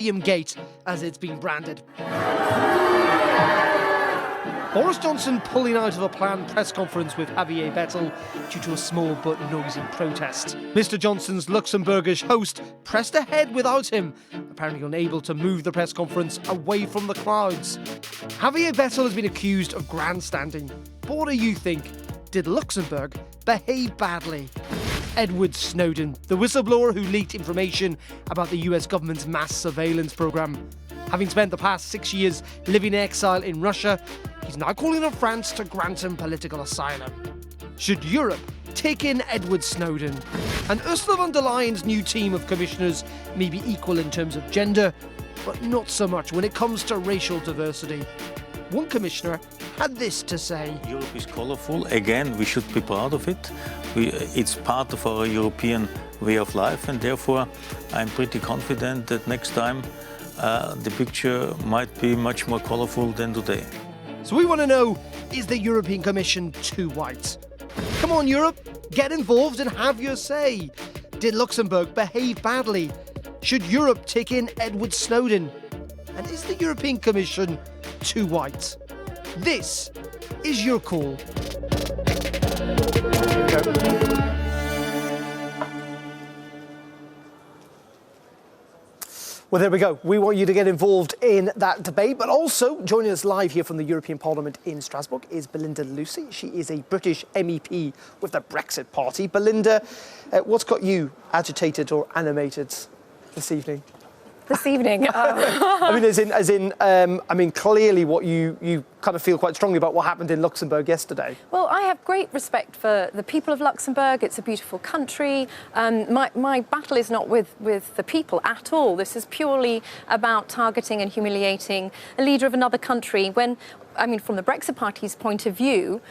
Gate, as it's been branded. Boris Johnson pulling out of a planned press conference with Javier Bettel due to a small but noisy protest. Mr. Johnson's Luxembourgish host pressed ahead without him, apparently unable to move the press conference away from the crowds. Javier Bettel has been accused of grandstanding. But what do you think? Did Luxembourg behave badly? Edward Snowden, the whistleblower who leaked information about the US government's mass surveillance program. Having spent the past 6 years living in exile in Russia, he's now calling on France to grant him political asylum. Should Europe take in Edward Snowden? And Ursula von der Leyen's new team of commissioners may be equal in terms of gender, but not so much when it comes to racial diversity. One commissioner had this to say. Europe is colourful. Again, we should be proud of it. It's part of our European way of life, and therefore I'm pretty confident that next time the picture might be much more colourful than today. So we want to know, is the European Commission too white? Come on, Europe, get involved and have your say. Did Luxembourg behave badly? Should Europe take in Edward Snowden? And is the European Commission too white? This is your call. Well, there we go. We want you to get involved in that debate. But also, joining us live here from the European Parliament in Strasbourg is Belinda Lucy. She is a British MEP with the Brexit Party. Belinda, what's got you agitated or animated this evening? This evening. I mean, clearly what you kind of feel quite strongly about what happened in Luxembourg yesterday. Well, I have great respect for the people of Luxembourg. It's a beautiful country. My battle is not with the people at all. This is purely about targeting and humiliating a leader of another country when, I mean, from the Brexit Party's point of view,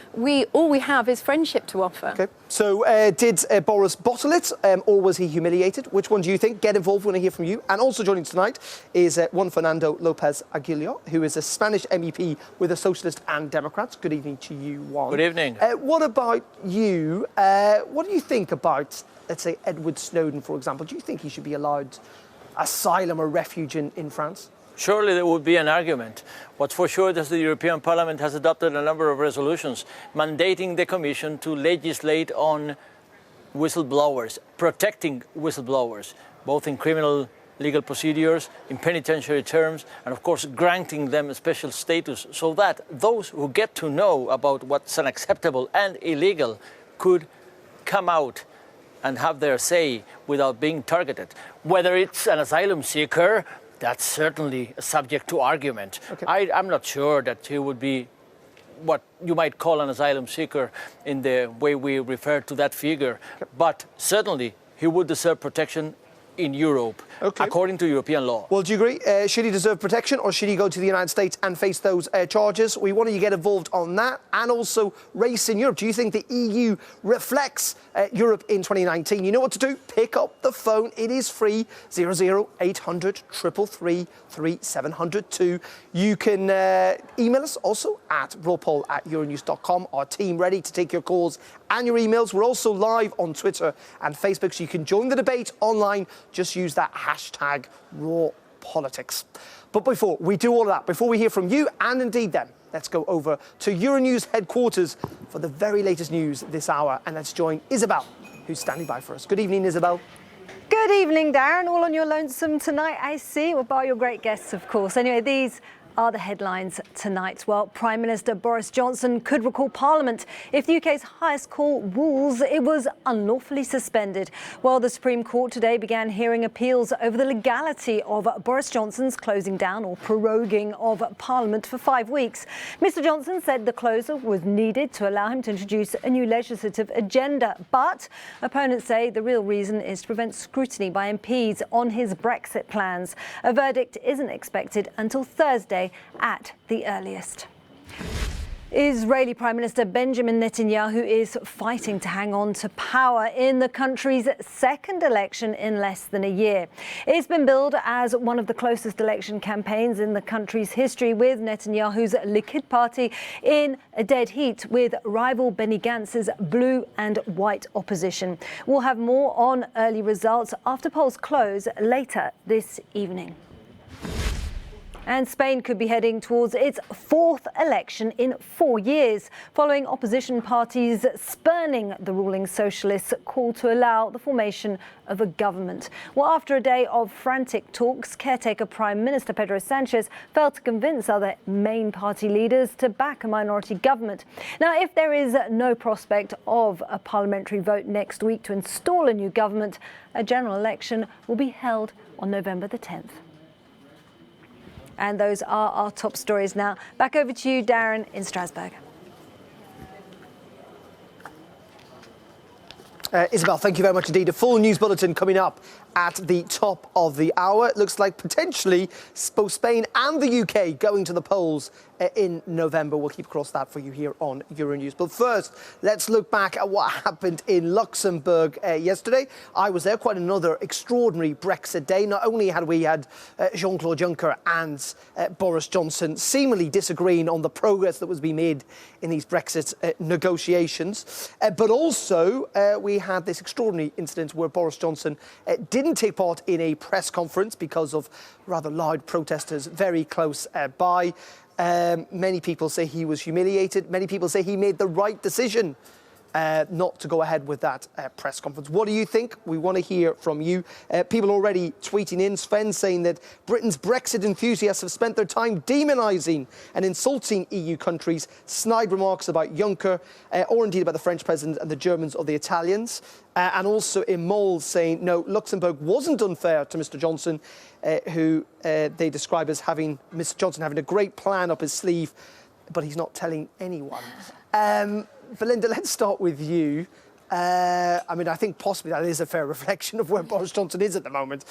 all we have is friendship to offer. Okay. So did Boris bottle it, or was he humiliated? Which one do you think? Get involved. We want to hear from you. And also joining tonight is Juan Fernando Lopez Aguilar, who is a Spanish MEP with the Socialists and Democrats. Good evening to you, Juan. Good evening. What about you? What do you think about, let's say, Edward Snowden, for example? Do you think he should be allowed asylum or refuge in France? Surely there would be an argument. What's for sure is the European Parliament has adopted a number of resolutions mandating the Commission to legislate on whistleblowers, protecting whistleblowers, both in criminal legal procedures, in penitentiary terms, and of course granting them a special status so that those who get to know about what's unacceptable and illegal could come out and have their say without being targeted. Whether it's an asylum seeker, that's certainly subject to argument. Okay. I'm not sure that he would be what you might call an asylum seeker in the way we refer to that figure, but certainly he would deserve protection in Europe, according to European law. Well, do you agree? Should he deserve protection, or should he go to the United States and face those charges? We want you to get involved on that, and also race in Europe. Do you think the EU reflects Europe in 2019? You know what to do. Pick up the phone. It is free. 00800 333 3702. You can email us also at rawpoll@euronews.com. Our team ready to take your calls and your emails. We're also live on Twitter and Facebook, so you can join the debate online. Just use that hashtag #RawPolitics. But before we do all of that, before we hear from you, and indeed then, let's go over to Euronews headquarters for the very latest news this hour. And let's join Isabel, who's standing by for us. Good evening, Isabel. Good evening, Darren. All on your lonesome tonight, I see. Well, by your great guests, of course. Anyway, these are the headlines tonight. Well, Prime Minister Boris Johnson could recall Parliament if the UK's highest court rules it was unlawfully suspended. Well, the Supreme Court today began hearing appeals over the legality of Boris Johnson's closing down or proroguing of Parliament for 5 weeks. Mr Johnson said the closure was needed to allow him to introduce a new legislative agenda. But opponents say the real reason is to prevent scrutiny by MPs on his Brexit plans. A verdict isn't expected until Thursday at the earliest. Israeli Prime Minister Benjamin Netanyahu is fighting to hang on to power in the country's second election in less than a year. It's been billed as one of the closest election campaigns in the country's history, with Netanyahu's Likud party in a dead heat with rival Benny Gantz's blue and white opposition. We'll have more on early results after polls close later this evening. And Spain could be heading towards its fourth election in 4 years, following opposition parties spurning the ruling socialists' call to allow the formation of a government. Well, after a day of frantic talks, caretaker Prime Minister Pedro Sanchez failed to convince other main party leaders to back a minority government. Now, if there is no prospect of a parliamentary vote next week to install a new government, a general election will be held on November the 10th. And those are our top stories now. Back over to you, Darren, in Strasbourg. Isabel, thank you very much indeed. A full news bulletin coming up at the top of the hour. It looks like potentially both Spain and the UK going to the polls in November. We'll keep across that for you here on Euronews. But first, let's look back at what happened in Luxembourg yesterday. I was there, quite another extraordinary Brexit day. Not only had we had Jean-Claude Juncker and Boris Johnson seemingly disagreeing on the progress that was being made in these Brexit negotiations, but also we had this extraordinary incident where Boris Johnson didn't take part in a press conference because of rather loud protesters very close by. Many people say he was humiliated. Many people say he made the right decision not to go ahead with that press conference. What do you think? We want to hear from you. People already tweeting in. Sven saying that Britain's Brexit enthusiasts have spent their time demonising and insulting EU countries. Snide remarks about Juncker, or indeed about the French president and the Germans or the Italians. And also in Moles saying, no, Luxembourg wasn't unfair to Mr Johnson, who they describe as having Mr Johnson having a great plan up his sleeve, but he's not telling anyone. Belinda, let's start with you. I mean, I think possibly that is a fair reflection of where Boris Johnson is at the moment.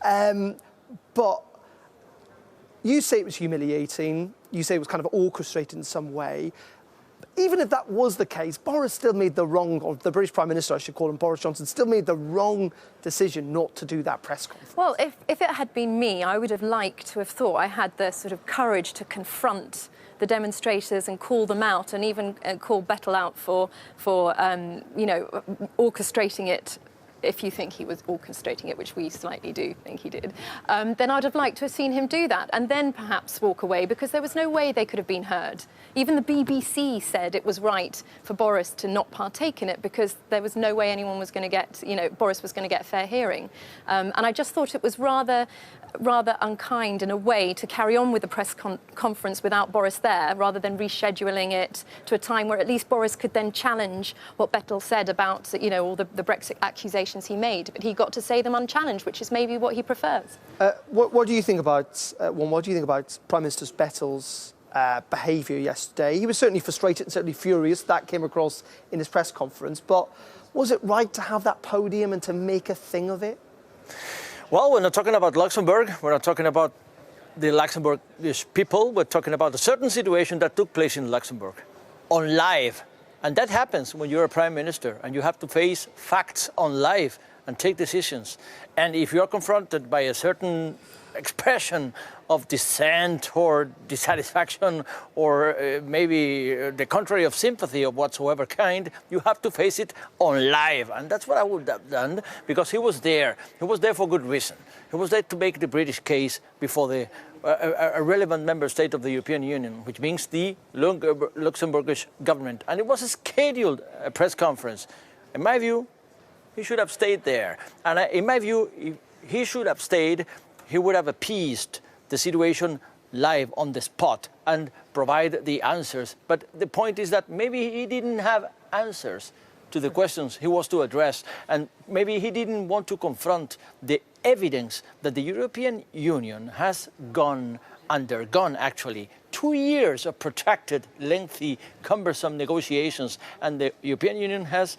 But you say it was humiliating. You say it was kind of orchestrated in some way. Even if that was the case, Boris still made the wrong, or the British Prime Minister, I should call him, Boris Johnson, still made the wrong decision not to do that press conference. Well, if it had been me, I would have liked to have thought I had the sort of courage to confront the demonstrators and call them out, and even call Bettel out for orchestrating it. If you think he was orchestrating it, which we slightly do think he did, then I'd have liked to have seen him do that and then perhaps walk away, because there was no way they could have been heard. Even the BBC said it was right for Boris to not partake in it because there was no way anyone was going to get, Boris was going to get fair hearing. And I just thought it was rather unkind in a way to carry on with the press conference without Boris there, rather than rescheduling it to a time where at least Boris could then challenge what Bettel said about, all the Brexit accusations he made. But he got to say them unchallenged, which is maybe what he prefers. What do you think about what do you think about Prime Minister Bettel's behaviour yesterday? He was certainly frustrated and certainly furious. That came across in his press conference. But was it right to have that podium and to make a thing of it? Well, we're not talking about Luxembourg. We're not talking about the Luxembourgish people. We're talking about a certain situation that took place in Luxembourg on live. And that happens when you're a prime minister and you have to face facts on live and take decisions. And if you're confronted by a certain expression of dissent or dissatisfaction or maybe the contrary of sympathy of whatsoever kind, you have to face it on live. And that's what I would have done, because he was there. He was there for good reason. He was there to make the British case before a relevant member state of the European Union, which means the Luxembourgish government. And it was a scheduled press conference. In my view, he should have stayed there. And in my view, if he should have stayed, he would have appeased the situation live on the spot and provide the answers. But the point is that maybe he didn't have answers to the questions he was to address, and maybe he didn't want to confront the evidence that the European Union has undergone actually 2 years of protracted, lengthy, cumbersome negotiations, and the European Union has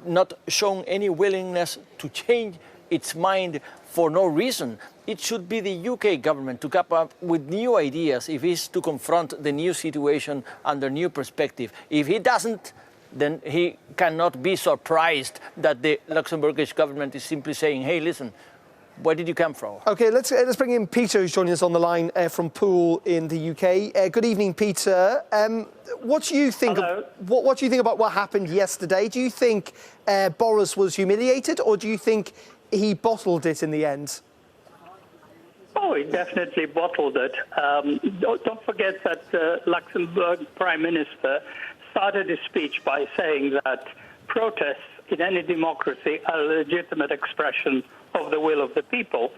not shown any willingness to change its mind for no reason. It should be the UK government to come up with new ideas if it's to confront the new situation under new perspective. If he doesn't, then he cannot be surprised that the Luxembourgish government is simply saying, hey, listen, where did you come from? OK, let's bring in Peter, who's joining us on the line from Poole in the UK. Good evening, Peter. What do you think? What do you think about what happened yesterday? Do you think Boris was humiliated, or do you think he bottled it in the end? Oh, he definitely bottled it. Don't forget that the Luxembourg Prime Minister started his speech by saying that protests in any democracy are a legitimate expression of the will of the people.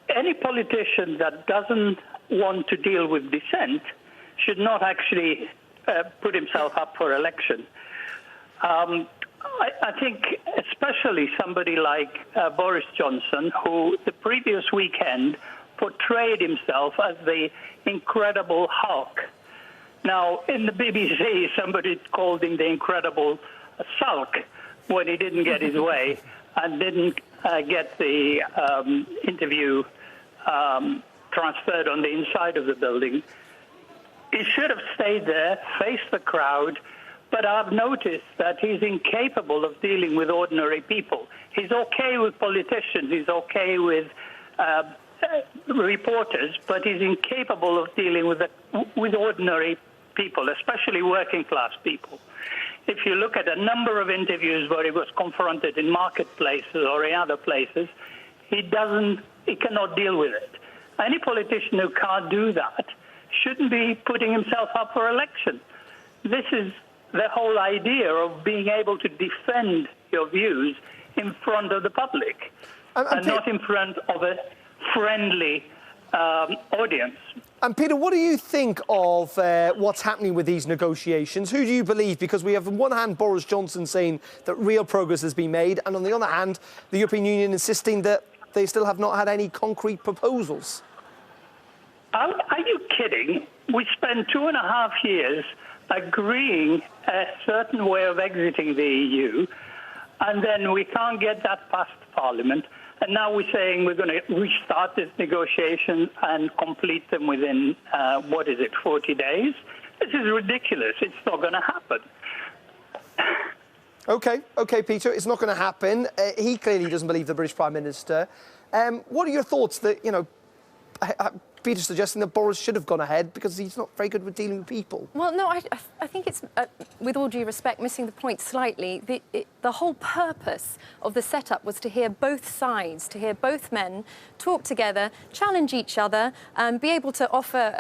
Any politician that doesn't want to deal with dissent should not actually put himself up for election. I think especially somebody like Boris Johnson, who the previous weekend portrayed himself as the incredible Hulk. Now, in the BBC, somebody called him the incredible sulk when he didn't get his way and didn't get the interview transferred on the inside of the building. He should have stayed there, faced the crowd, but I've noticed that he's incapable of dealing with ordinary people. He's okay with politicians, he's okay with reporters, but he's incapable of dealing with ordinary people, especially working class people. If you look at a number of interviews where he was confronted in marketplaces or in other places, he cannot deal with it. Any politician who can't do that shouldn't be putting himself up for election. This is the whole idea of being able to defend your views in front of the public and not in front of a friendly audience. And Peter, what do you think of what's happening with these negotiations? Who do you believe? Because we have on one hand Boris Johnson saying that real progress has been made, and on the other hand, the European Union insisting that they still have not had any concrete proposals. Are you kidding? We spent 2.5 years agreeing a certain way of exiting the EU, and then we can't get that past Parliament. And now we're saying we're going to restart this negotiation and complete them within, 40 days? This is ridiculous. It's not going to happen. OK, Peter, it's not going to happen. He clearly doesn't believe the British Prime Minister. What are your thoughts that, Peter suggesting that Boris should have gone ahead because he's not very good with dealing with people? Well, no, I think it's, with all due respect, missing the point slightly. The whole purpose of the setup was to hear both sides, to hear both men talk together, challenge each other, be able to offer,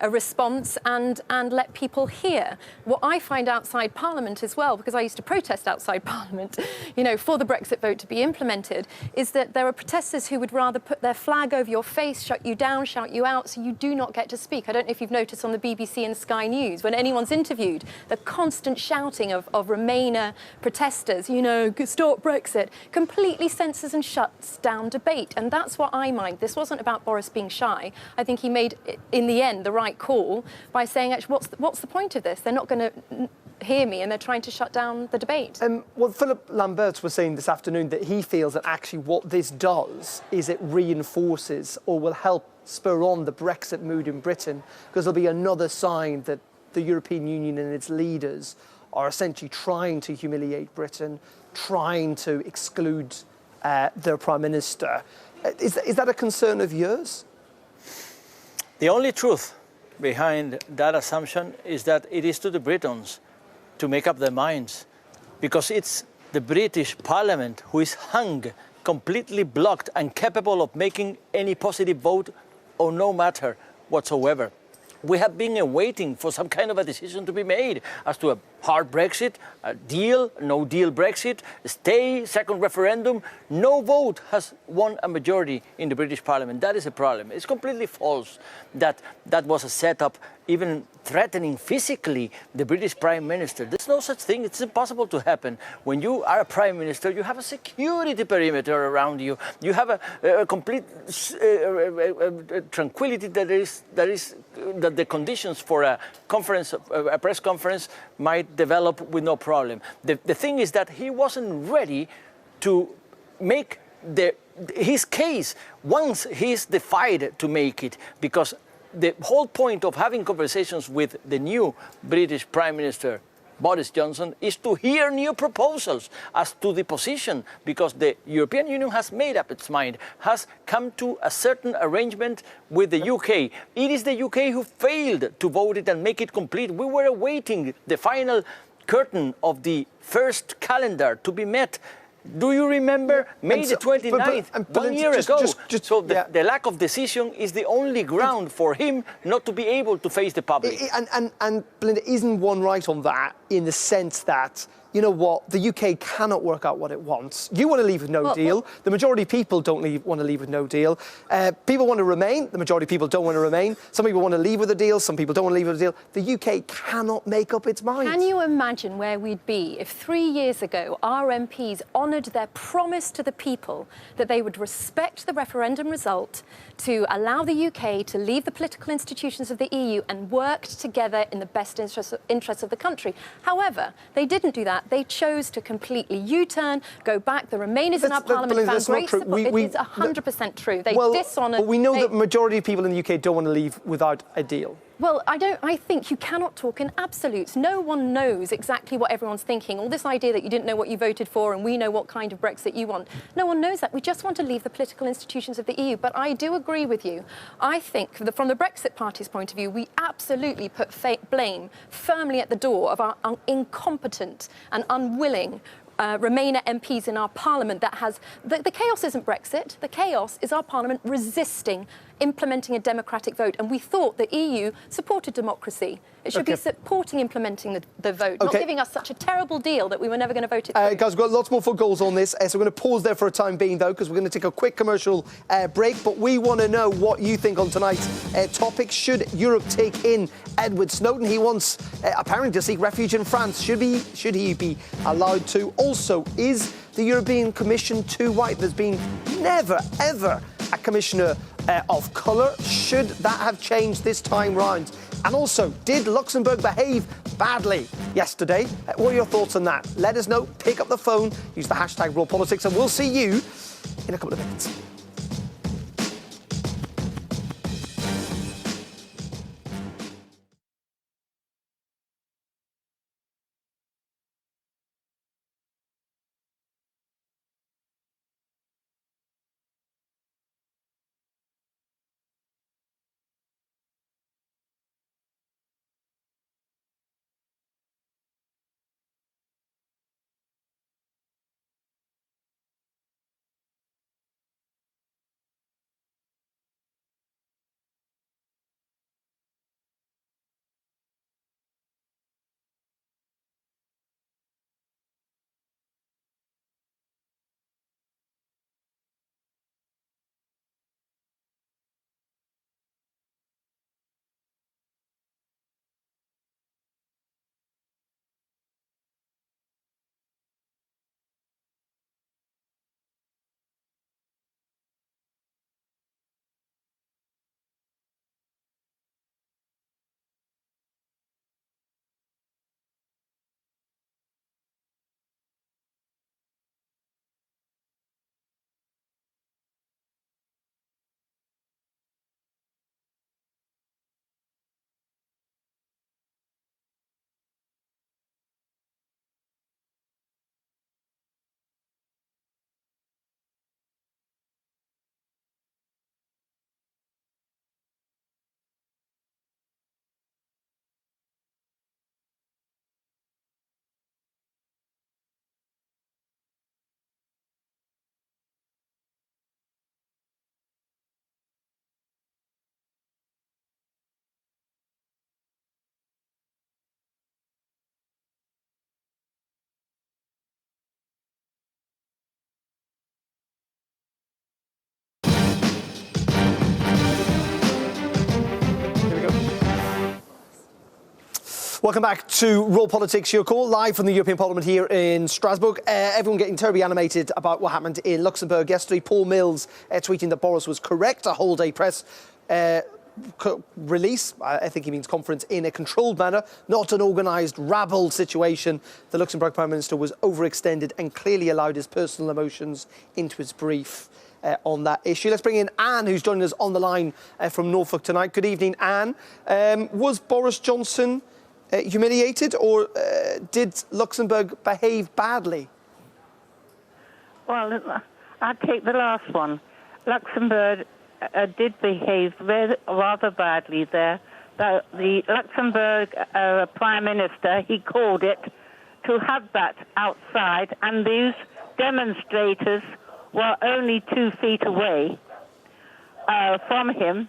a response and let people hear. What I find outside Parliament as well, because I used to protest outside Parliament, for the Brexit vote to be implemented, is that there are protesters who would rather put their flag over your face, shut you down, shout you out, so you do not get to speak. I don't know if you've noticed on the BBC and Sky News, when anyone's interviewed, the constant shouting of Remainer protesters, stop Brexit, completely censors and shuts down debate. And that's what I mind. This wasn't about Boris being shy. I think he made, in the end, the right call by saying, actually, what's the point of this? They're not going to hear me and they're trying to shut down the debate. Well, Philip Lamberts was saying this afternoon that he feels that actually what this does is it reinforces or will help spur on the Brexit mood in Britain, because there'll be another sign that the European Union and its leaders are essentially trying to humiliate Britain, trying to exclude their Prime Minister. Is that a concern of yours? The only truth behind that assumption is that it is to the Britons to make up their minds, because it's the British Parliament who is hung, completely blocked and capable of making any positive vote or no matter whatsoever. We have been waiting for some kind of a decision to be made as to a hard Brexit, a deal, no deal Brexit, stay, second referendum. No vote has won a majority in the British Parliament. That is a problem. It's completely false that that was a setup, even threatening physically the British Prime Minister. There's no such thing. It's impossible to happen. When you are a Prime Minister, you have a security perimeter around you. You have a complete tranquility that the conditions for a press conference might develop with no problem. The thing is that he wasn't ready to make his case once he's defied to make it, because the whole point of having conversations with the new British Prime Minister, Boris Johnson, is to hear new proposals as to the position, because the European Union has made up its mind, has come to a certain arrangement with the UK. It is the UK who failed to vote it and make it complete. We were awaiting the final curtain of the first calendar to be met Do you remember May the 29th, but 1 year just- ago? just- So yeah. the lack of decision is the only ground for him not to be able to face the public. And Belinda, isn't one right on that in the sense that, you know what, the UK cannot work out what it wants. You want to leave with no deal. The majority of people don't want to leave with no deal. People want to remain. The majority of people don't want to remain. Some people want to leave with a deal. Some people don't want to leave with a deal. The UK cannot make up its mind. Can you imagine where we'd be if 3 years ago our MPs honoured their promise to the people that they would respect the referendum result, to allow the UK to leave the political institutions of the EU and worked together in the best interests of the country? However, they didn't do that. They chose to completely U-turn, go back. The Remainers in our parliament found great support. It is 100% true. They dishonoured. But we know that the majority of people in the UK don't want to leave without a deal. Well, I think you cannot talk in absolutes. No one knows exactly what everyone's thinking. All this idea that you didn't know what you voted for and we know what kind of Brexit you want. No one knows that. We just want to leave the political institutions of the EU. But I do agree with you. I think that from the Brexit Party's point of view, we absolutely put blame firmly at the door of our incompetent and unwilling Remainer MPs in our parliament that has... The chaos isn't Brexit. The chaos is our parliament resisting implementing a democratic vote. And we thought the EU supported democracy. It should be supporting implementing the vote, not giving us such a terrible deal that we were never going to vote it through. Guys, we've got lots more foot goals on this, so we're going to pause there for a time being, though, because we're going to take a quick commercial break. But we want to know what you think on tonight's topic. Should Europe take in Edward Snowden? He wants, apparently, to seek refuge in France. Should he be allowed to? Also, is the European Commission too white? There's been never, ever a commissioner of colour. Should that have changed this time round? And also, did Luxembourg behave badly yesterday? What are your thoughts on that? Let us know. Pick up the phone, use the hashtag #RawPolitics, and we'll see you in a couple of minutes. Welcome back to Raw Politics, your call, live from the European Parliament here in Strasbourg. Everyone getting terribly animated about what happened in Luxembourg yesterday. Paul Mills tweeting that Boris was correct to hold a press release, I think he means conference, in a controlled manner, not an organised rabble situation. The Luxembourg Prime Minister was overextended and clearly allowed his personal emotions into his brief on that issue. Let's bring in Anne, who's joining us on the line from Norfolk tonight. Good evening, Anne. Was Boris Johnson humiliated, or did Luxembourg behave badly? Well, I'd take the last one. Luxembourg did behave rather badly there. The Luxembourg Prime Minister, he called it to have that outside, and these demonstrators were only 2 feet away from him.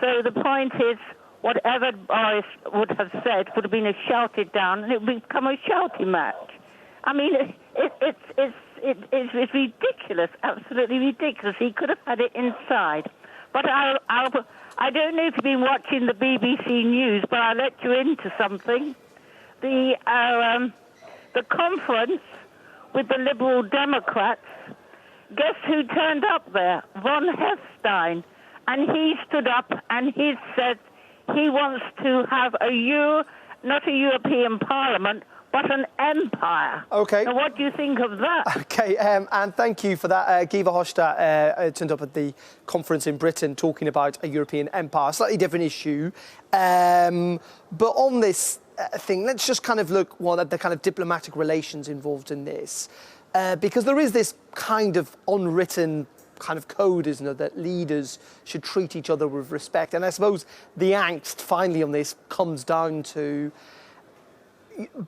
So the point is, whatever Boris would have said would have been shouted down, and it would become a shouting match. I mean, it's ridiculous, absolutely ridiculous. He could have had it inside. But I don't know if you've been watching the BBC News, but I'll let you into something. The conference with the Liberal Democrats, guess who turned up there? Von Herstein. And he stood up and he said he wants to have not a European Parliament, but an empire. Okay. Now, what do you think of that? Okay, and thank you for that. Guy Verhofstadt turned up at the conference in Britain talking about a European empire, slightly different issue. But on this thing, let's just kind of look at the kind of diplomatic relations involved in this. Because there is this kind of unwritten kind of code, isn't it, that leaders should treat each other with respect. And I suppose the angst finally on this comes down to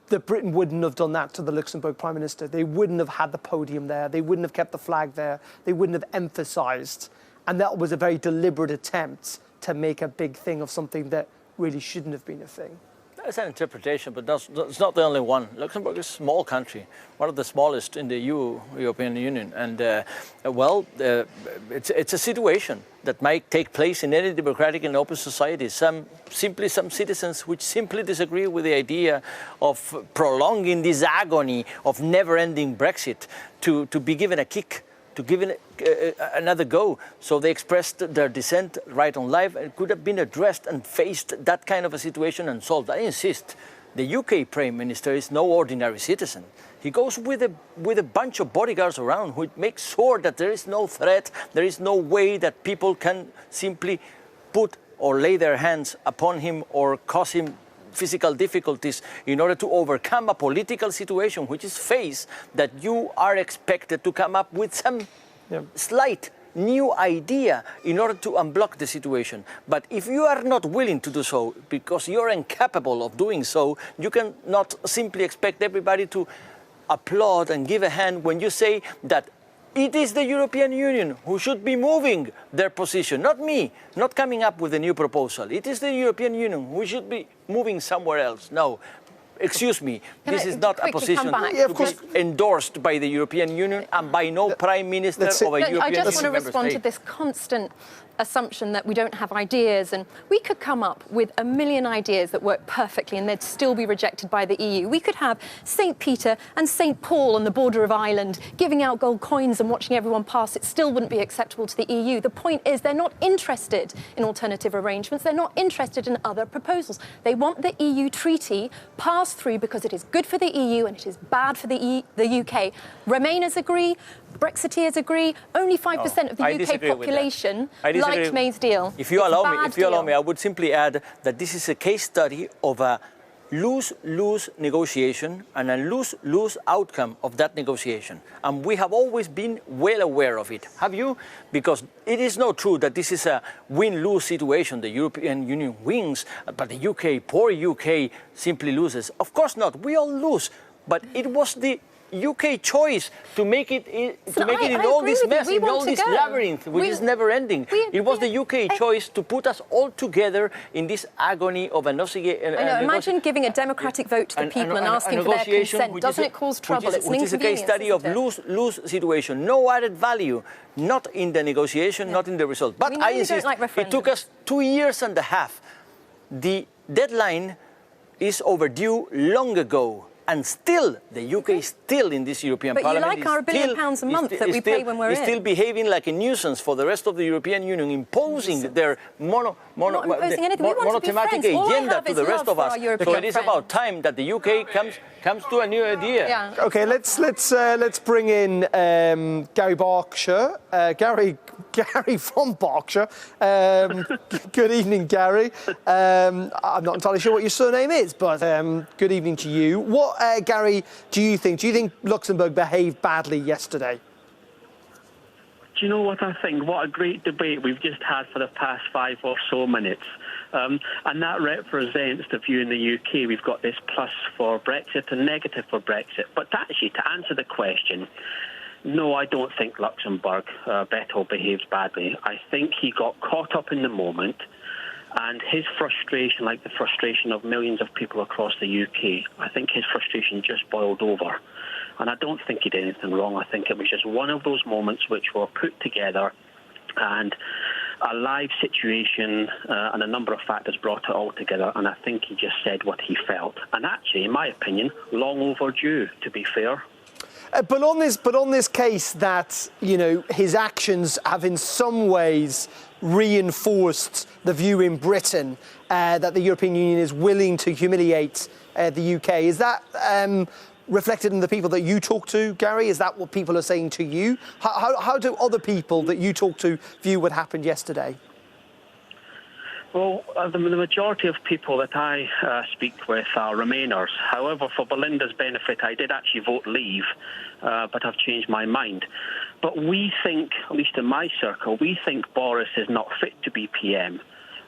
that Britain wouldn't have done that to the Luxembourg Prime Minister. They wouldn't have had the podium there. They wouldn't have kept the flag there. They wouldn't have emphasised. And that was a very deliberate attempt to make a big thing of something that really shouldn't have been a thing. That's an interpretation, but it's not the only one. Luxembourg is a small country, one of the smallest in the European Union. And, it's a situation that might take place in any democratic and open society. Some citizens which simply disagree with the idea of prolonging this agony of never-ending Brexit to be given a kick, to give it another go. So they expressed their dissent right on live and could have been addressed and faced that kind of a situation and solved. I insist, the UK Prime Minister is no ordinary citizen. He goes with a bunch of bodyguards around who make sure that there is no threat, there is no way that people can simply put or lay their hands upon him or cause him physical difficulties in order to overcome a political situation which is faced, that you are expected to come up with some slight new idea in order to unblock the situation. But if you are not willing to do so because you're incapable of doing so, you cannot simply expect everybody to applaud and give a hand when you say that it is the European Union who should be moving their position, not me, not coming up with a new proposal. It is the European Union who should be moving somewhere else. No, excuse me, this is not a position to be endorsed by the European Union and by no Prime Minister of a European I just want to member respond state. to this constant assumption that we don't have ideas, and we could come up with a million ideas that work perfectly and they'd still be rejected by the EU. We could have St. Peter and St. Paul on the border of Ireland giving out gold coins and watching everyone pass. It still wouldn't be acceptable to the EU. The point is they're not interested in alternative arrangements. They're not interested in other proposals. They want the EU treaty passed through because it is good for the EU and it is bad for the UK. Remainers agree, Brexiteers agree. Only 5% of the UK population liked May's deal. If you allow me, I would simply add that this is a case study of a lose-lose negotiation and a lose-lose outcome of that negotiation. And we have always been well aware of it. Have you? Because it is not true that this is a win-lose situation. The European Union wins, but the UK, poor UK, simply loses. Of course not. We all lose. But it was the UK choice to make it in all this mess, in all this labyrinth, which is never ending. It was the UK choice to put us all together in this agony of a negotiation. Imagine giving a democratic vote to the people and asking for their consent. Doesn't it cause trouble? It's an inconvenience. Which is a case study of lose-lose situation. No added value, not in the negotiation, not in the result. But I insist, it took us 2 years and a half. The deadline is overdue long ago. And still, the UK is still in this European Parliament. But you like our £1 billion a month that we pay when we're in. It's still behaving like a nuisance for the rest of the European Union, imposing their monothematic agenda to the rest of us. So it is about time that the UK comes to a new idea. Yeah. Okay, let's bring in Gary Berkshire. Gary from Berkshire. Good evening, Gary. I'm not entirely sure what your surname is, but good evening to you. What, Gary, do you think? Do you think Luxembourg behaved badly yesterday? Do you know what I think? What a great debate we've just had for the past 5 or so minutes. And that represents the view in the UK. We've got this plus for Brexit and negative for Brexit. But actually, to answer the question, No, I don't think Luxembourg, Vettel behaved badly. I think he got caught up in the moment, and his frustration, like the frustration of millions of people across the UK, I think his frustration just boiled over. And I don't think he did anything wrong. I think it was just one of those moments which were put together, and a live situation and a number of factors brought it all together, and I think he just said what he felt. And actually, in my opinion, long overdue, to be fair. But on this case that, you know, his actions have in some ways reinforced the view in Britain that the European Union is willing to humiliate the UK. Is that reflected in the people that you talk to, Gary? Is that what people are saying to you? How do other people that you talk to view what happened yesterday? Well, the majority of people that I speak with are Remainers. However, for Belinda's benefit, I did actually vote Leave, but I've changed my mind. But we think, at least in my circle, we think Boris is not fit to be PM.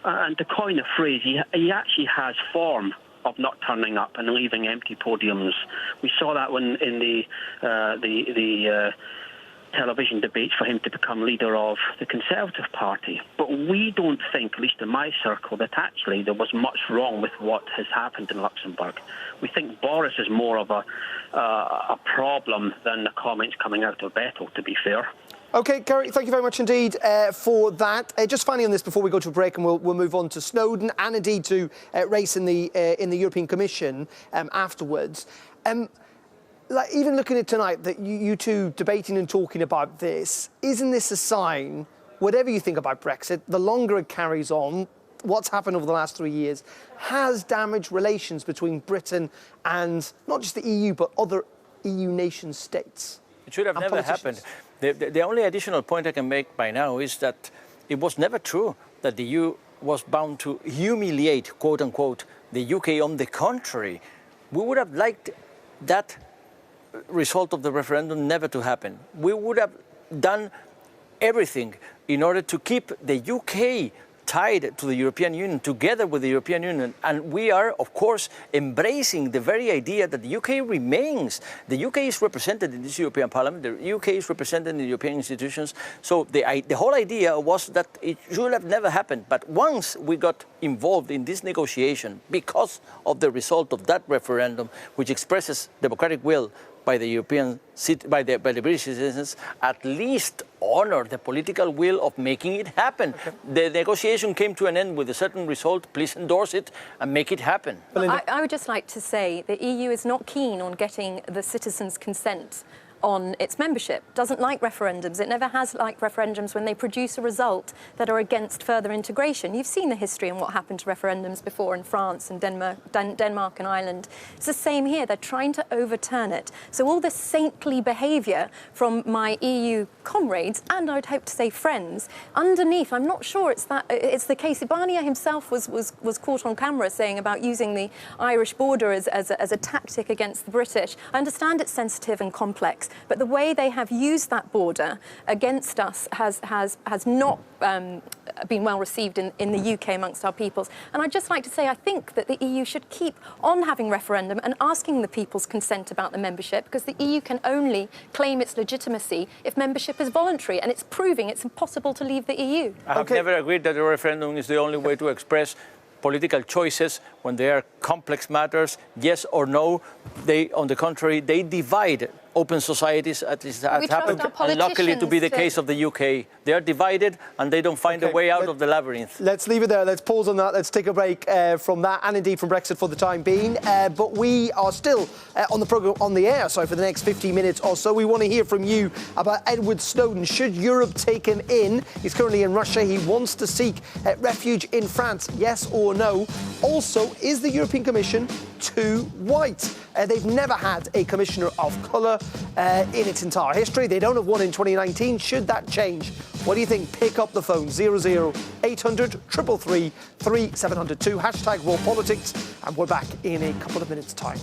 And to coin a phrase, he actually has form of not turning up and leaving empty podiums. We saw that when in the television debates for him to become leader of the Conservative Party. But we don't think, at least in my circle, that actually there was much wrong with what has happened in Luxembourg. We think Boris is more of a problem than the comments coming out of Vettel, to be fair. OK, Gary, thank you very much indeed for that. Just finally on this before we go to a break, and we'll move on to Snowden and indeed to race in the European Commission afterwards. Like, even looking at tonight, that you two debating and talking about this, isn't this a sign, whatever you think about Brexit, the longer it carries on, what's happened over the last 3 years has damaged relations between Britain and not just the EU, but other EU nation states? It should have never happened. The only additional point I can make by now is that it was never true that the EU was bound to humiliate, quote unquote, the UK. On the contrary, we would have liked that result of the referendum never to happen. We would have done everything in order to keep the UK tied to the European Union, together with the European Union. And we are, of course, embracing the very idea that the UK remains. The UK is represented in this European Parliament. The UK is represented in the European institutions. So the whole idea was that it should have never happened. But once we got involved in this negotiation, because of the result of that referendum, which expresses democratic will by the British citizens, at least honor the political will of making it happen. Okay. The negotiation came to an end with a certain result. Please endorse it and make it happen. I would just like to say the EU is not keen on getting the citizens' consent on its membership, doesn't like referendums. It never has liked referendums when they produce a result that are against further integration. You've seen the history and what happened to referendums before in France and Denmark and Ireland. It's the same here. They're trying to overturn it. So all this saintly behaviour from my EU comrades, and I'd hope to say friends, underneath, I'm not sure it's the case. Barnier himself was caught on camera saying about using the Irish border as a tactic against the British. I understand it's sensitive and complex, but the way they have used that border against us has not been well received in the UK amongst our peoples. And I'd just like to say I think that the EU should keep on having referendum and asking the people's consent about the membership, because the EU can only claim its legitimacy if membership is voluntary, and it's proving it's impossible to leave the EU. I have never agreed that a referendum is the only way to express political choices when they are complex matters, yes or no. They, on the contrary, they divide open societies, at least that happened, and luckily to be the case of the UK. They are divided and they don't find a way out of the labyrinth. Let's leave it there. Let's pause on that. Let's take a break from that and indeed from Brexit for the time being. But we are still on the programme, on the air, for the next 15 minutes or so. We want to hear from you about Edward Snowden. Should Europe take him in? He's currently in Russia. He wants to seek refuge in France. Yes or no? Also, is the European Commission too white? They've never had a commissioner of colour in its entire history. They don't have one in 2019. Should that change? What do you think? Pick up the phone, 00800 333 3702, #RawPolitics, and we're back in a couple of minutes' time.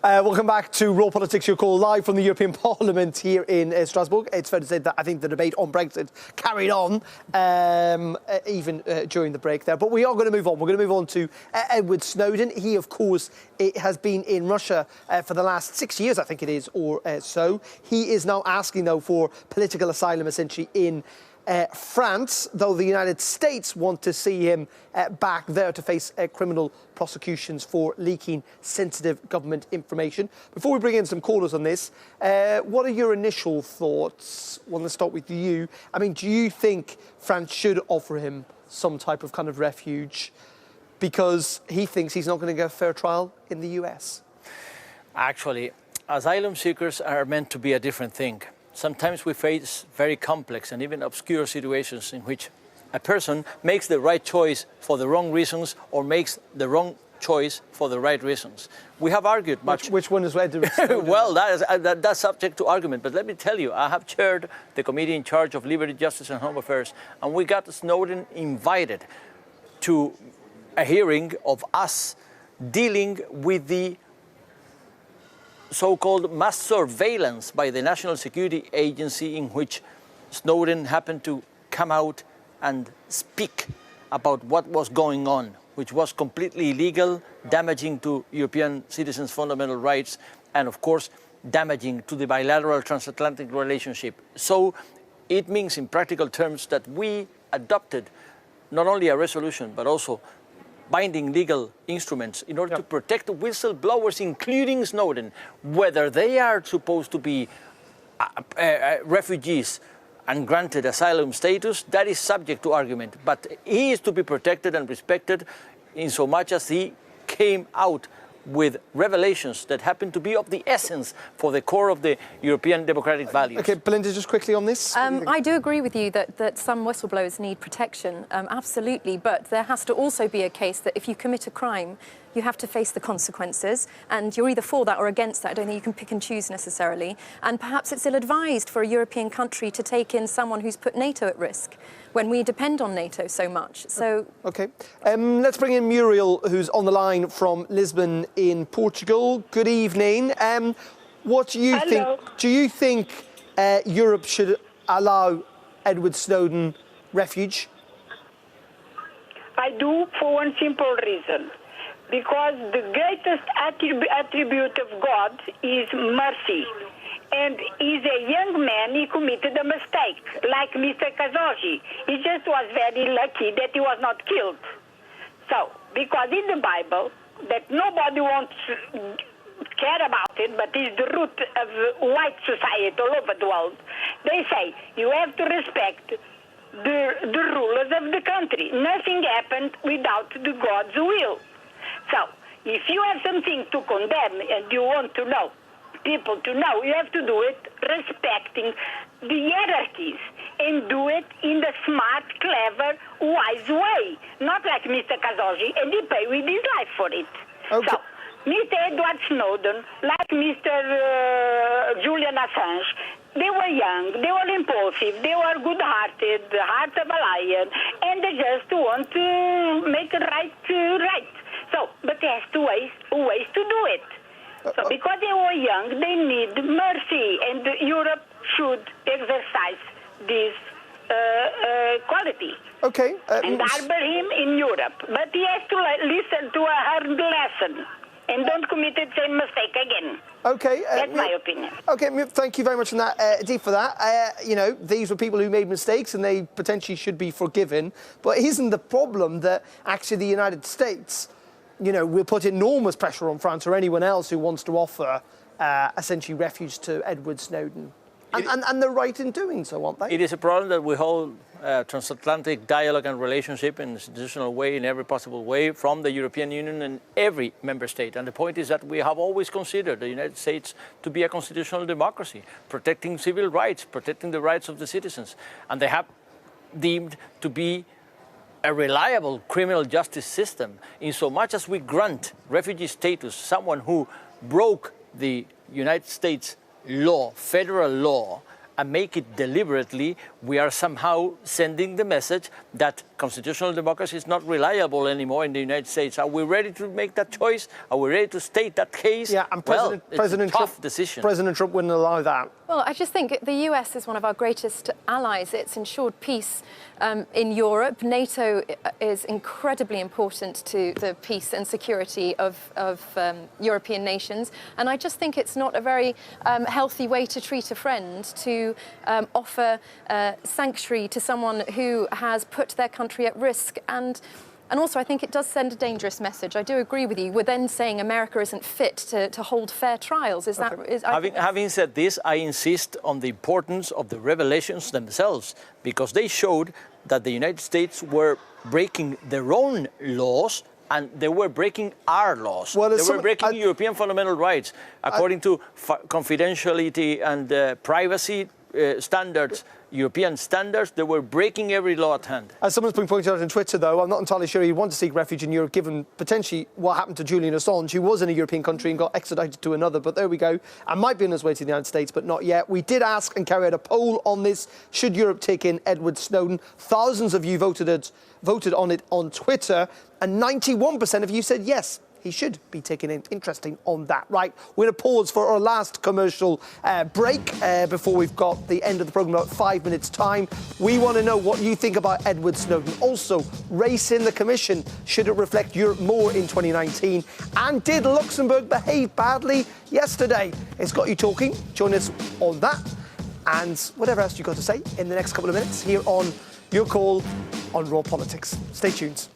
Welcome back to Raw Politics, your call live from the European Parliament here in Strasbourg. It's fair to say that I think the debate on Brexit carried on even during the break there. But we are going to move on. We're going to move on to Edward Snowden. He, of course, has been in Russia for the last 6 years, I think it is, or so. He is now asking, though, for political asylum, essentially, in France, though the United States want to see him back there to face criminal prosecutions for leaking sensitive government information. Before we bring in some callers on this, what are your initial thoughts? Well, let's start with you. I mean, do you think France should offer him some type of kind of refuge because he thinks he's not going to get a fair trial in the US? Actually, asylum seekers are meant to be a different thing. Sometimes we face very complex and even obscure situations in which a person makes the right choice for the wrong reasons or makes the wrong choice for the right reasons. We have argued much. Which one is right? Well, that's subject to argument. But let me tell you, I have chaired the committee in charge of Liberty, Justice and Home Affairs, and we got Snowden invited to a hearing of us dealing with the so-called mass surveillance by the National Security Agency, in which Snowden happened to come out and speak about what was going on, which was completely illegal, damaging to European citizens' fundamental rights, and of course, damaging to the bilateral transatlantic relationship. So it means in practical terms that we adopted not only a resolution, but also binding legal instruments in order to protect whistleblowers, including Snowden, whether they are supposed to be refugees and granted asylum status, that is subject to argument. But he is to be protected and respected in so much as he came out with revelations that happen to be of the essence for the core of the European democratic values. OK, Belinda, just quickly on this. I do agree with you that some whistleblowers need protection, absolutely, but there has to also be a case that if you commit a crime, you have to face the consequences, and you're either for that or against that. I don't think you can pick and choose necessarily. And perhaps it's ill-advised for a European country to take in someone who's put NATO at risk when we depend on NATO so much. So, OK. Let's bring in Muriel, who's on the line from Lisbon in Portugal. Good evening. What do you think? Do you think Europe should allow Edward Snowden refuge? I do, for one simple reason. Because the greatest attribute of God is mercy. And he's a young man, he committed a mistake, like Mr. Khashoggi. He just was very lucky that he was not killed. So, because in the Bible, that nobody wants to care about it, but is the root of white society all over the world, they say you have to respect the rulers of the country. Nothing happened without the God's will. So, if you have something to condemn and you want to know, people to know, you have to do it respecting the hierarchies and do it in the smart, clever, wise way. Not like Mr. Khashoggi, and he paid with his life for it. Okay. So, Mr. Edward Snowden, like Mr. Julian Assange, they were young, they were impulsive, they were good-hearted, the heart of a lion, and they just want to make it right. So, but there's two ways to do it. So, because they were young, they need mercy, and Europe should exercise this quality. Okay. And harbor him in Europe. But he has to listen to a hard lesson and don't commit the same mistake again. Okay. That's my opinion. Okay, thank you very much for that. You know, these were people who made mistakes and they potentially should be forgiven. But isn't the problem that actually the United States, you know, will put enormous pressure on France or anyone else who wants to offer essentially refuge to Edward Snowden? And they're right in doing so, aren't they? It is a problem that we hold transatlantic dialogue and relationship in an institutional way, in every possible way, from the European Union and every member state. And the point is that we have always considered the United States to be a constitutional democracy, protecting civil rights, protecting the rights of the citizens. And they have deemed to be a reliable criminal justice system, in so much as we grant refugee status someone who broke the United States law, federal law, and make it deliberately, we are somehow sending the message that constitutional democracy is not reliable anymore in the United States. Are we ready to make that choice? Are we ready to state that case? Yeah, and It's a tough decision. President Trump wouldn't allow that. Well, I just think the US is one of our greatest allies. It's ensured peace in Europe. NATO is incredibly important to the peace and security of European nations. And I just think it's not a very healthy way to treat a friend, to offer sanctuary to someone who has put their country at risk. And also, I think it does send a dangerous message. I do agree with you. We're then saying America isn't fit to hold fair trials. Having said this, I insist on the importance of the revelations themselves, because they showed that the United States were breaking their own laws and they were breaking our laws. They were breaking European fundamental rights. According to confidentiality and privacy standards, European standards, they were breaking every law at hand. As someone's been pointing out on Twitter, though, I'm not entirely sure he'd want to seek refuge in Europe, given potentially what happened to Julian Assange, who was in a European country and got extradited to another. But there we go. And might be on his way to the United States, but not yet. We did ask and carry out a poll on this. Should Europe take in Edward Snowden? Thousands of you voted on it on Twitter, and 91% of you said yes, he should be taken in. Interesting on that. Right, we're going to pause for our last commercial break before we've got the end of the programme, about 5 minutes' time. We want to know what you think about Edward Snowden. Also, race in the Commission. Should it reflect Europe more in 2019? And did Luxembourg behave badly yesterday? It's got you talking. Join us on that and whatever else you've got to say in the next couple of minutes here on Your Call on Raw Politics. Stay tuned.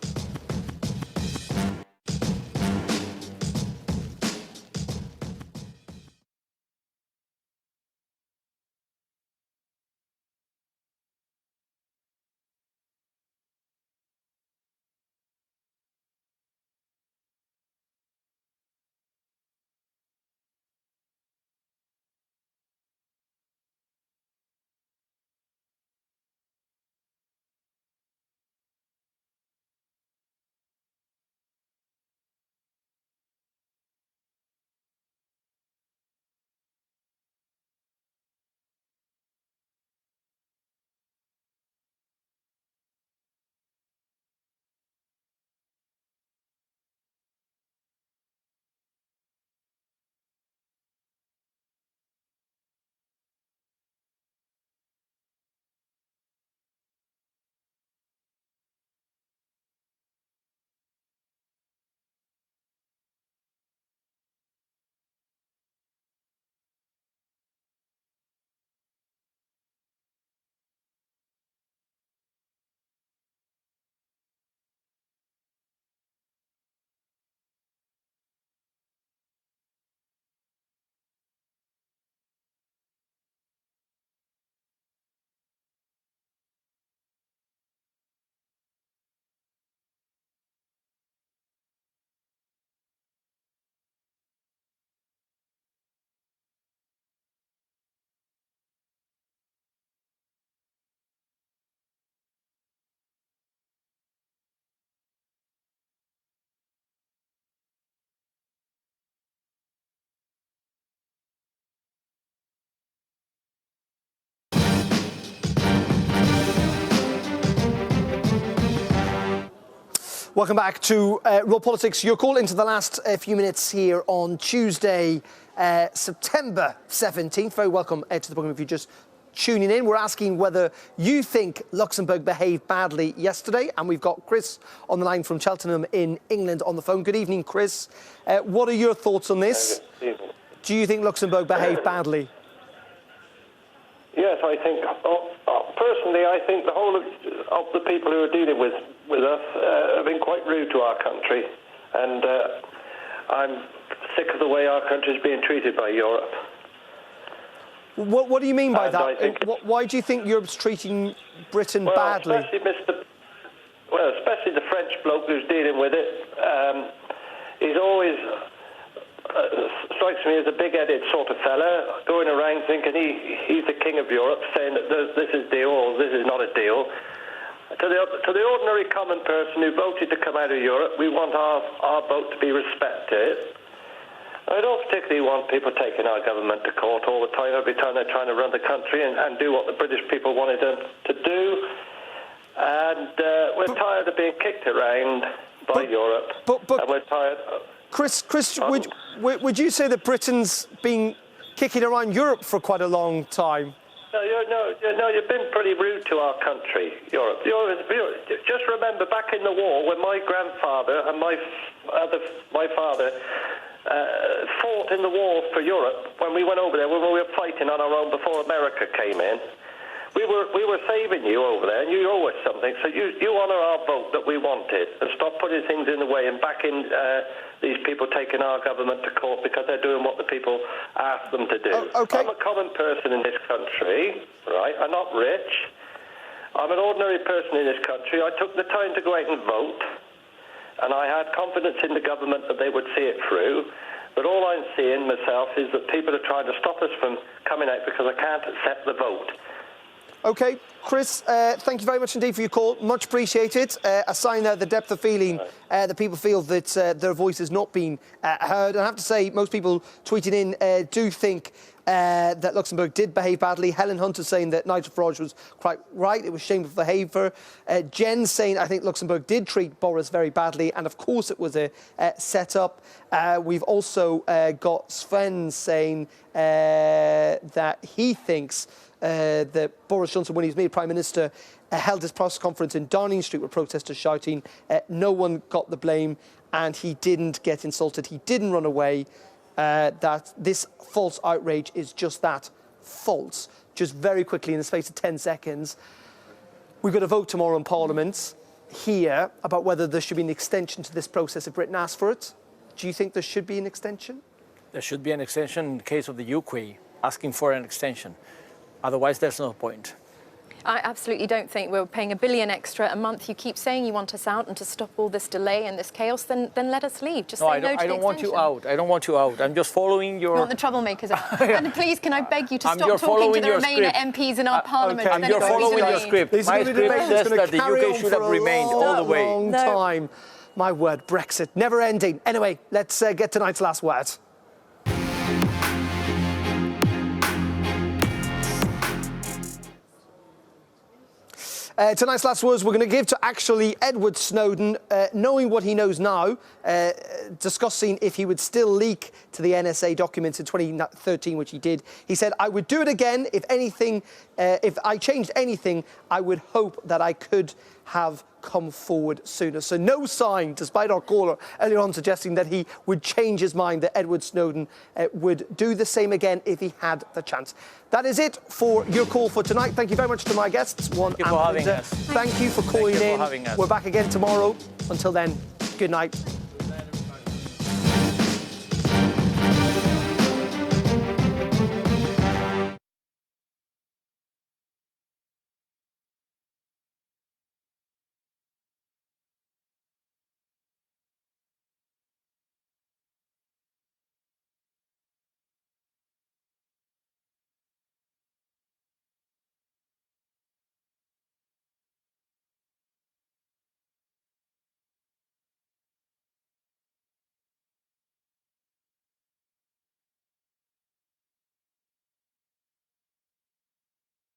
Welcome back to Raw Politics. Your call into the last few minutes here on Tuesday, September 17th. Very welcome to the programme if you're just tuning in. We're asking whether you think Luxembourg behaved badly yesterday. And we've got Chris on the line from Cheltenham in England on the phone. Good evening, Chris. What are your thoughts on this? Do you think Luxembourg behaved badly? Yes, I think, personally, I think the whole of the people who are dealing with us have been quite rude to our country. And I'm sick of the way our country is being treated by Europe. What do you mean by that? Why do you think Europe's treating Britain badly? Especially the French bloke who's dealing with it. He's always... strikes me as a big-headed sort of fella, going around thinking he's the king of Europe, saying that this is deal or this is not a deal. To the ordinary common person who voted to come out of Europe, we want our vote to be respected. I don't particularly want people taking our government to court all the time, every time they're trying to run the country and do what the British people wanted them to do. And we're tired of being kicked around by Europe. And we're tired. Chris, would you say that Britain's been kicking around Europe for quite a long time? No, you've been pretty rude to our country, Europe. Just remember back in the war when my grandfather and my father fought in the war for Europe, when we went over there, when we were fighting on our own before America came in. We were saving you over there, and you owe us something. So you honour our vote that we wanted, and stop putting things in the way and backing these people taking our government to court because they're doing what the people asked them to do. Okay. I'm a common person in this country, right? I'm not rich. I'm an ordinary person in this country. I took the time to go out and vote, and I had confidence in the government that they would see it through. But all I'm seeing myself is that people are trying to stop us from coming out because I can't accept the vote. Okay, Chris, thank you very much indeed for your call. Much appreciated. A sign of the depth of feeling that people feel that their voice is not being heard. And I have to say, most people tweeting in do think that Luxembourg did behave badly. Helen Hunter saying that Nigel Farage was quite right. It was shameful behaviour. Jen saying, I think Luxembourg did treat Boris very badly. And of course, it was a set-up. We've also got Sven saying that he thinks that Boris Johnson, when he was made Prime Minister, held his press conference in Downing Street with protesters shouting, no one got the blame and he didn't get insulted, he didn't run away, that this false outrage is just that, false. Just very quickly, in the space of 10 seconds, we've got a vote tomorrow in Parliament here about whether there should be an extension to this process if Britain asks for it. Do you think there should be an extension? There should be an extension in the case of the UK, asking for an extension. Otherwise, there's no point. I absolutely don't think we're paying $1 billion extra a month. You keep saying you want us out, and to stop all this delay and this chaos, then let us leave. Just say no to the extension. I don't want you out. I don't want you out. I'm just following your... You want the troublemakers out. And please, can I beg you to stop talking to the Remainer MPs in our Parliament? Okay. You're following your script. My script says that the UK should have remained all the way. Long time. My word, Brexit, never ending. Anyway, let's get tonight's last word. Tonight's last words we're going to give to actually Edward Snowden, knowing what he knows now, discussing if he would still leak to the NSA documents in 2013, which he did. He said, I would do it again if anything, if I changed anything, I would hope that I could have come forward sooner. So no sign, despite our caller earlier on suggesting that he would change his mind, that Edward Snowden would do the same again if he had the chance. That is it for your call for tonight. Thank you very much to my guests. Thank you for having us. Thank you for calling in. We're back again tomorrow. Until then, good night.